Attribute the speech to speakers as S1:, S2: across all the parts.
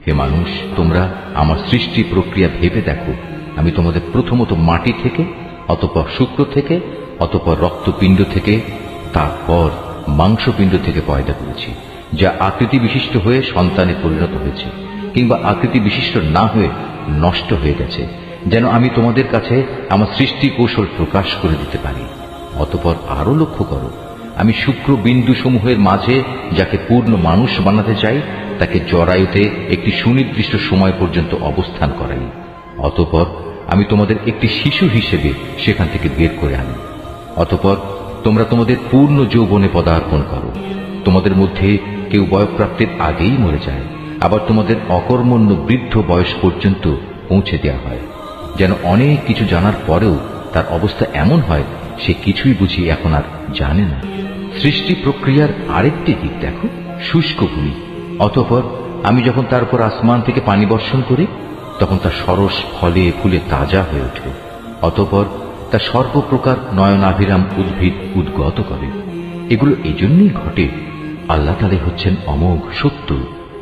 S1: হে মানুষ, তোমরা আমার সৃষ্টি প্রক্রিয়া ভেবে দেখো। আমি তোমাদের প্রথমত মাটি থেকে, অতঃপর শুক্র থেকে, অতঃপর রক্তপিণ্ড থেকে, তারপর মাংসপিণ্ড থেকে পয়দা করেছি, যা আকৃতি বিশিষ্ট হয়ে সন্তানে পরিণত হয়েছে, কিংবা আকৃতি বিশিষ্ট না হয়ে নষ্ট হয়ে গেছে, যেন আমি তোমাদের কাছে আমার সৃষ্টি কৌশল প্রকাশ করে দিতে পারি। অতঃপর আরো লক্ষ্য করো, আমি শুক্র বিন্দু সমূহের মাঝে যাকে পূর্ণ মানুষ বানাতে চাই তাকে জরায়ুতে একটি সুনির্দিষ্ট সময় পর্যন্ত অবস্থান করাই। অতঃপর আমি তোমাদের একটি শিশু হিসেবে সেখান থেকে বের করে আনি। অতঃপর তোমরা তোমাদের পূর্ণ যৌবনে পদার্পণ করো। তোমাদের মধ্যে কেউ বয়ঃপ্রাপ্তির আগেই মরে যায়, আবার তোমাদের অকর্মণ্য বৃদ্ধ বয়স পর্যন্ত পৌঁছে দেওয়া হয়, যেন অনেক কিছু জানার পরেও তার অবস্থা এমন হয় সে কিছুই বুঝি এখন আর জানে না। সৃষ্টি প্রক্রিয়ার আরেকটি দিক দেখো, শুষ্ক ভূমি। অতঃপর আমি যখন তার উপর আসমান থেকে পানি বর্ষণ করি তখন তা সরস ফলে ফুলে তাজা হয়ে ওঠে। অতঃপর তা সর্বপ্রকার নয়নাভিরাম উদ্ভিদ উদ্গত করে। এগুলো এজন্যই ঘটে, আল্লাহ তাআলা হচ্ছেন অমোঘ সত্য।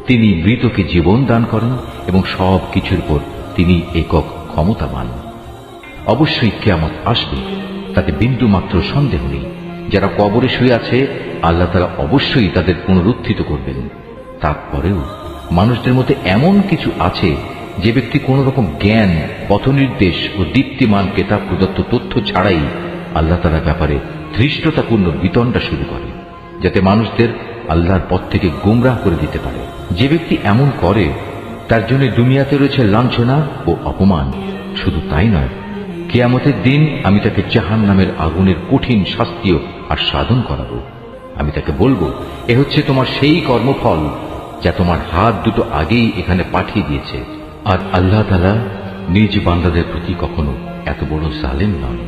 S1: তিনি মৃতকে জীবন দান করেন এবং সব কিছুর উপর তিনি একক ক্ষমতাবান। অবশ্যই কিয়ামত আসবে, তাতে বিন্দু মাত্র সন্দেহ নেই। যারা কবরে শুয়ে আছে আল্লাহ তাআলা অবশ্যই তাদের পুনরুত্থিত করবেন। তারপরেও মানুষদের মধ্যে এমন কিছু আছে যে ব্যক্তি কোন রকম জ্ঞান, পথনির্দেশ ও দীপ্তিমান কেতাব প্রদত্ত তথ্য ছাড়াই আল্লাহ তাআলার ব্যাপারে ধৃষ্টতাপূর্ণ বিতণ্ডা শুরু করে, যাতে মানুষদের আল্লাহর পথ থেকে গোমরাহ করে দিতে পারে। যে ব্যক্তি এমন করে তার জন্য দুনিয়াতে রয়েছে লাঞ্ছনা ও অপমান। শুধু তাই নয়, কিয়ামতের দিন আমি তাকে জাহান্নামের আগুনের কঠিন শাস্তিও আস্বাদন করাবো। আমি তাকে বলবো, এ হচ্ছে তোমার সেই কর্মফল যা তোমার হাত দুটো আগেই এখানে পাঠিয়ে দিয়েছে। আর আল্লাহ তাআলা নিজ বান্দাদের প্রতি কখনো এত বড় জালেম নন।